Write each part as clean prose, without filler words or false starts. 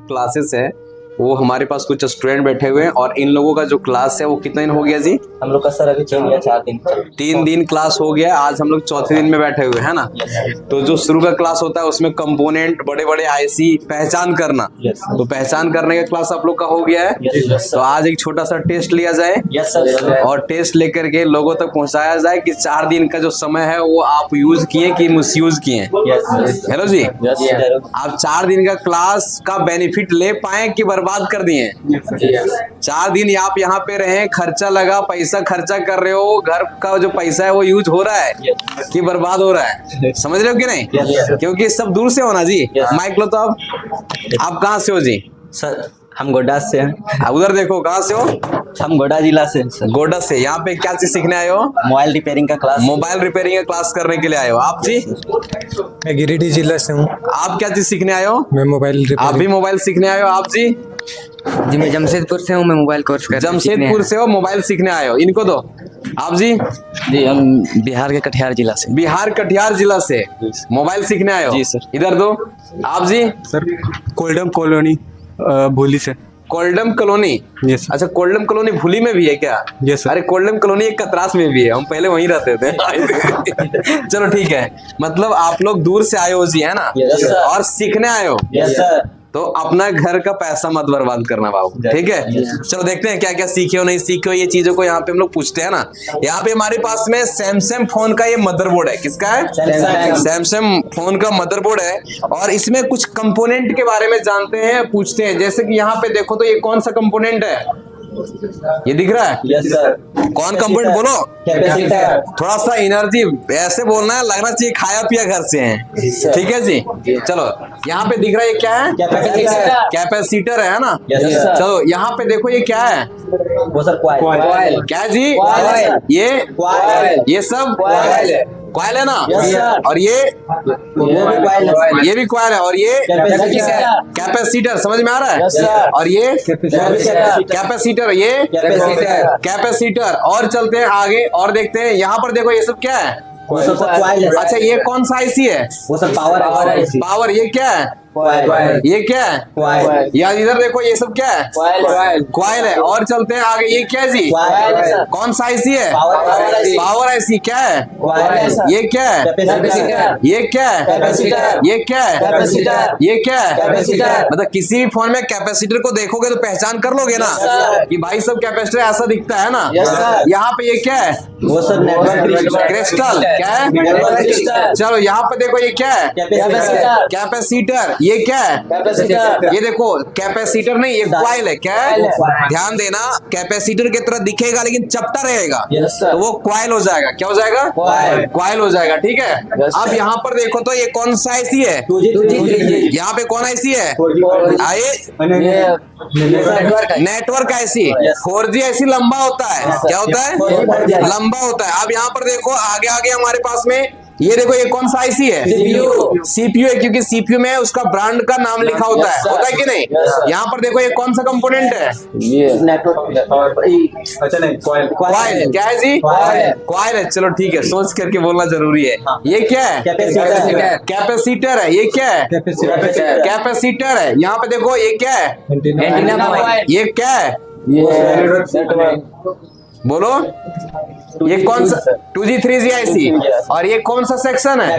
Classes है वो हमारे पास कुछ स्टूडेंट बैठे हुए हैं और इन लोगों का जो क्लास है वो कितना दिन हो गया जी? हम लोग का सर अभी 3 या 4 दिन 3 दिन क्लास हो गया। आज हम लोग चौथे दिन में बैठे हुए हैं ना। तो जो शुरू का क्लास होता है उसमें कंपोनेंट, बड़े बड़े आईसी पहचान करना, तो पहचान करने का क्लास आप लोग का हो गया है। तो आज एक छोटा सा टेस्ट लिया जाए और टेस्ट लेकर के लोगों तक पहुंचाया जाए कि 4 दिन का जो समय है वो आप यूज किए कि मिसयूज किए। हेलो जी, आप 4 दिन का क्लास का बेनिफिट ले पाए कि बर्बाद कर दिए? 4 दिन आप यहाँ पे रहे, खर्चा लगा, पैसा खर्चा कर रहे हो, घर का जो पैसा है वो यूज हो रहा है कि बर्बाद हो रहा है? समझ रहे हो कि नहीं? क्योंकि सब दूर से होना जी। माइक लो। तो आप कहाँ से हो जी? सर हम गोड्डा से हैं। उधर देखो, कहाँ से हो? हम गोड्डा जिला से हैं सर। गोड्डा से। यहाँ पे क्या चीज सीखने आए हो? मोबाइल रिपेयरिंग का क्लास। मोबाइल रिपेयरिंग का क्लास करने के लिए आए हो। आप जी? मैं गिरिडीह जिला से हूँ। आप क्या चीज सीखने आए हो? मैं मोबाइल आप भी मोबाइल सीखने आए हो? आप जी? जी मैं जमशेदपुर से हूँ। मैं मोबाइल कोर्स कर जमशेदपुर से हो, मोबाइल सीखने आए हो। इनको दो। आप जी? जी हम बिहार के कटिहार जिला से। बिहार कटिहार जिला से मोबाइल सीखने आए हो? जी सर। इधर दो। आप जी? सर कोल्डम कॉलोनी भूली से। कोल्डम कॉलोनी? यस। अच्छा, कोल्डम कॉलोनी भूली में भी है क्या? Yes sir. अरे कोल्डम कॉलोनी एक कतरास में भी है, हम पहले वहीं रहते थे। चलो ठीक है, मतलब आप लोग दूर से आए हो जी, है ना? Yes sir. और सीखने आए हो। Yes sir. तो अपना घर का पैसा मत बर्बाद करना बाबू, ठीक है? चलो देखते हैं क्या क्या सीखे हो, नहीं सीखे हो, ये चीजों को यहाँ पे हम लोग पूछते हैं ना। यहाँ पे हमारे पास में सैमसंग फोन का ये मदरबोर्ड है। किसका है? सैमसंग फोन का मदरबोर्ड है और इसमें कुछ कंपोनेंट के बारे में जानते हैं, पूछते हैं। जैसे कि यहाँ पे देखो तो ये कौन सा कंपोनेंट है? ये दिख रहा है? Yes sir. कौन कंपोनेंट? बोलो। कैपेसिटर। थोड़ा सा एनर्जी ऐसे बोलना है, लगना चाहिए खाया पिया घर से है। ठीक है जी? चलो यहाँ पे दिख रहा है ये क्या है? कैपेसिटर है ना? चलो यहाँ पे देखो ये क्या है? वो सर क्वाइल। क्या जी? ये सब क्वाइल है ना? और ये भी क्वाइल है और ये कैपेसिटर। समझ में आ रहा है? और ये कैपेसिटर, ये कैपेसिटर। और चलते हैं आगे और देखते हैं। यहाँ पर देखो ये सब क्या है? वो सब क्वाइल है। अच्छा, ये कौन सा आईसी है? वो सब पावर। ये क्या है? ये क्या है? यार इधर देखो, ये सब क्या है? क्वाइल है। और चलते हैं आगे। ये क्या है जी? कौन सा आईसी है? Power IC. क्या है? ये क्या है? ये क्या है? ये क्या है? ये क्या है? मतलब किसी भी फोन में कैपेसिटर को देखोगे तो पहचान कर लोगे ना कि भाई सब कैपेसिटर ऐसा दिखता है ना। यहाँ पे ये क्या है? वो सब नेटवर्क क्रिस्टल। क्या है? चलो यहाँ पे देखो ये क्या है? कैपेसिटर। ये क्या है? ये देखो कैपेसिटर नहीं, ये क्वाइल है। क्या है? ध्यान देना, कैपेसिटर की तरह दिखेगा लेकिन चपटा रहेगा, तो वो क्वाइल हो जाएगा। क्या हो जाएगा? क्वाइल हो जाएगा। ठीक है। अब यहाँ पर देखो तो ये कौन सा आईसी है? यहाँ पे कौन आईसी है? Network IC. 4G आईसी लंबा होता है। क्या होता है? लंबा होता है। अब यहाँ पर देखो आगे आगे हमारे पास में ये देखो, ये कौन सा आईसी है? सीपीयू है, क्योंकि सीपीयू में उसका ब्रांड का नाम लिखा होता है कि नहीं? यहाँ पर देखो ये कौन सा कंपोनेंट है? क्वाइल। क्या है जी? क्वाइल है। चलो ठीक है, सोच करके बोलना जरूरी है। ये क्या है? कैपेसिटर है। ये क्या है? कैपेसिटर है। यहाँ पे देखो ये क्या है? ये क्या है? बोलो। ये कौन सा? 2G 3G IC. और ये कौन सा सेक्शन है?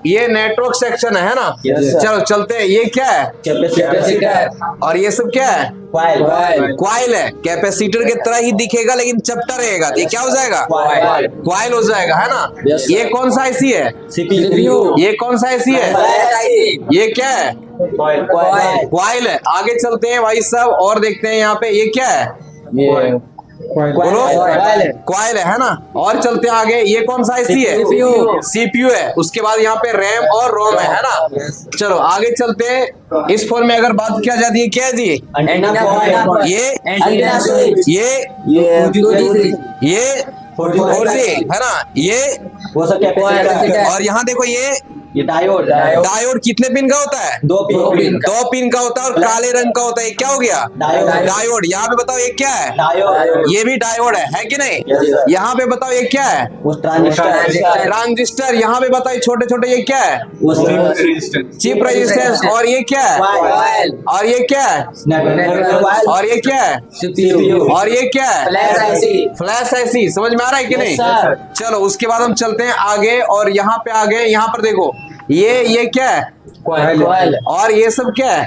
ये नेटवर्क सेक्शन है ना? चलो चलते हैं। ये क्या है? और ये सब क्या है? क्वाइल है। कैपेसिटर की तरह ही दिखेगा लेकिन चपटा रहेगा। ये क्या हो जाएगा? क्वाइल हो जाएगा, है ना? ये कौन सा आईसी है? सीपीयू। ये कौन सा आईसी है? ये क्या है? क्वाइल है। आगे चलते हैं भाई साहब और देखते हैं यहाँ पे ये क्या है? बोलो। क्वाइल है ना? और चलते हैं आगे। ये कौन सा आईसी है? सीपीयू है। उसके बाद यहाँ पे रैम और रोम है ना? चलो आगे चलते हैं। इस फोन में अगर बात किया जाती है क्या है जी? ये 4G है ना? ये वो सब कैपेसिटर। और यहाँ देखो ये ये डायोड डायोड कितने पिन का होता है? 2 पिन 2 पिन का होता है और काले रंग का होता है। ये क्या हो गया? डायोड। यहाँ पे बताओ ये क्या है? डायोड ये भी डायोड है कि नहीं? यहाँ पे बताओ ये क्या है? वो ट्रांजिस्टर ट्रांजिस्टर। यहाँ पे बताओ छोटे छोटे ये क्या है? वो चिप रेजिस्टेंस। और ये क्या है? कॉइल और ये क्या है? नेटवर्क और ये क्या है? CPU और ये क्या है? फ्लैश आईसी फ्लैश ऐसी। समझ में आ रहा है कि नहीं? सर। चलो उसके बाद हम चलते हैं आगे और यहाँ पे आगे, यहाँ पर देखो ये क्या है? कॉइल और ये सब क्या है?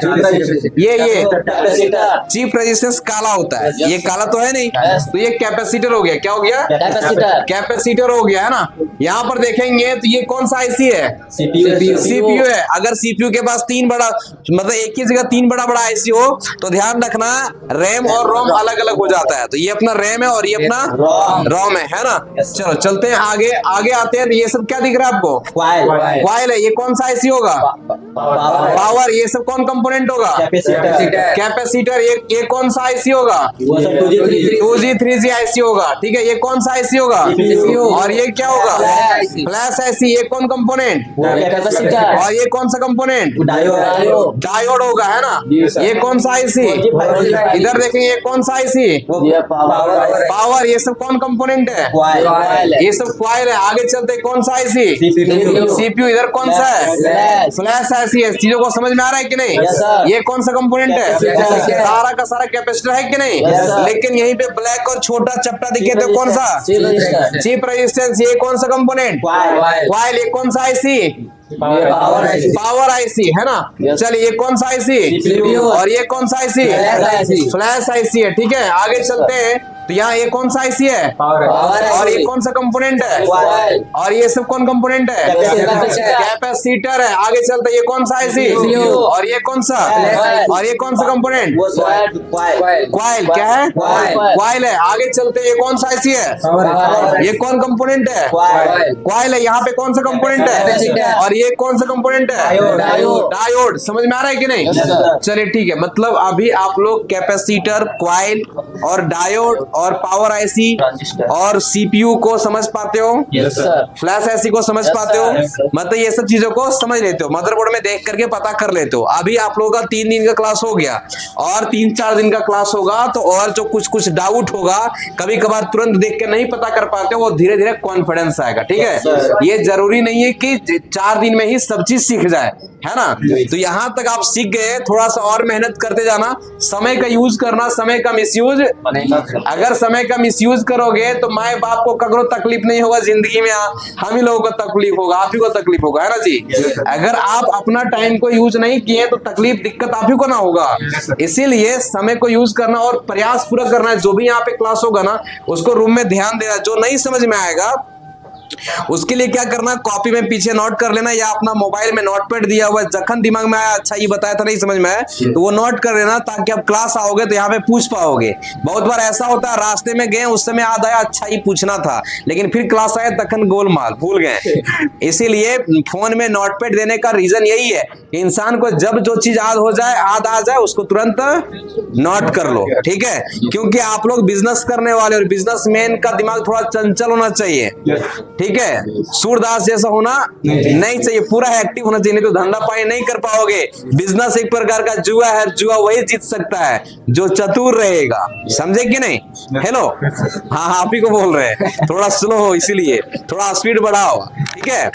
ये कैपेसिटर चीप रेजिस्टेंस काला होता है। ये काला तो है नहीं, तो ये कैपेसिटर हो गया। क्या हो गया? कैपेसिटर कैपेसिटर हो गया, है ना। यहाँ पर देखेंगे तो ये कौन सा आईसी है? सीपीयू है। अगर सीपीयू के पास 3 बड़ा, मतलब एक ही जगह 3 बड़ा बड़ा आईसी हो तो ध्यान रखना रैम और रोम अलग अलग हो जाता है। तो ये अपना रैम है और ये अपना रोम है ना। चलो चलते हैं आगे आते हैं। ये सब क्या दिख रहा है आपको? कॉइल है। ये कौन सा आईसी होगा? पावर। ये सब कौन कंपोनेंट होगा? कैपेसिटर। ये कौन सा आईसी होगा? 2G 3G आईसी होगा। ठीक है। ये कौन सा आईसी होगा? और ये क्या होगा? Flash IC. ये कौन कंपोनेंट? कैपेसिटर और ये कौन सा कंपोनेंट? डायोड डायोड होगा, है ना। ये कौन सा आईसी? इधर देखेंगे ये कौन सा आईसी? पावर। ये सब कौन कंपोनेंट है? ये सब कॉइल है। आगे चलते कौन सा आईसी? सीपीयू। इधर कौन सा है? फ्लैश आईसी है। चीजों को समझ में आ रहा है कि नहीं? ये कौन सा कंपोनेंट है? सारा का सारा कैपेसिटर है कि नहीं? लेकिन यहीं पे ब्लैक और छोटा चपटा दिखे तो कौन सा? Cheap resistance. ये कौन सा कंपोनेंट? कॉइल। ये कौन सा आईसी? पावर आईसी, है ना। चलिए ये कौन सा आईसी? और ये कौन सा आईसी? फ्लैश आईसी है। ठीक है। आगे चलते हैं तो यहाँ ये कौन सा आईसी है? और ये कौन सा कंपोनेंट है? और ये सब कौन कंपोनेंट है? कैपेसिटर है। आगे चलते ये कौन सा आईसी? और ये कौन सा? और ये कौन सा कंपोनेंट? कॉइल। क्या है? कॉइल है। आगे चलते ये कौन सा आईसी है? ये कौन कंपोनेंट है? कॉइल है। यहाँ पे कौन सा कंपोनेंट है? और ये कौन सा कंपोनेंट है? डायोड। समझ में आ रहा है कि नहीं? चलिए ठीक है। मतलब अभी आप लोग कैपेसिटर, कॉइल और डायोड और पावर आईसी और सीपीयू को समझ पाते हो? फ्लैश आईसी को समझ पाते हो? मतलब ये सब चीजों को समझ लेते हो, मदरबोर्ड में देख करके पता कर लेते हो। अभी आप लोगों का 3 दिन का क्लास हो गया और 3-4 दिन का क्लास होगा तो और जो कुछ डाउट होगा, कभी कभार तुरंत देख के नहीं पता कर पाते हो, वो धीरे धीरे कॉन्फिडेंस आएगा। ठीक है। ये जरूरी नहीं है कि 4 दिन में ही सब चीज सीख जाए, है ना। तो यहाँ तक आप सीख गए, थोड़ा सा और मेहनत करते जाना, समय का यूज करना, समय का मिसयूज। अगर समय का मिसयूज करोगे तो माए बाप को ककरो तकलीफ नहीं होगा जिंदगी में, हम ही लोगों को तकलीफ होगा, आप ही को तकलीफ होगा, है ना जी। अगर आप अपना टाइम को यूज नहीं किए तो तकलीफ दिक्कत आप ही को ना होगा। इसीलिए समय को यूज करना और प्रयास पूरा करना है। जो भी यहाँ पे क्लास होगा ना उसको रूम में ध्यान देना। जो नहीं समझ में आएगा उसके लिए क्या करना, कॉपी में पीछे नोट कर लेना या अपना मोबाइल में नोटपैड दिया हुआ है, जखन दिमाग में आया अच्छा ये बताया था नहीं समझ में आया तो वो नोट कर लेना, ताकि आप क्लास आओगे तो यहाँ पे पूछ पाओगे। बहुत बार ऐसा होता है रास्ते में गए उस समय याद आया अच्छा ये पूछना था, लेकिन फिर क्लास आया तखन गोलमाल भूल गए। इसीलिए फोन में नोटपैड देने का रीजन यही है कि इंसान को जब जो चीज याद हो जाए, याद आ जाए, उसको तुरंत नोट कर लो। ठीक है। क्योंकि आप लोग बिजनेस करने वाले और बिजनेसमैन का दिमाग थोड़ा चंचल होना चाहिए। ठीक है। सूरदास जैसा होना नहीं चाहिए, पूरा एक्टिव होना चाहिए, नहीं तो धंधा पानी नहीं कर पाओगे। बिजनेस एक प्रकार का जुआ है, जुआ वही जीत सकता है जो चतुर रहेगा। समझे कि नहीं? हेलो, हाँ आप ही को बोल रहे हैं, थोड़ा स्लो हो इसीलिए थोड़ा स्पीड बढ़ाओ। ठीक है।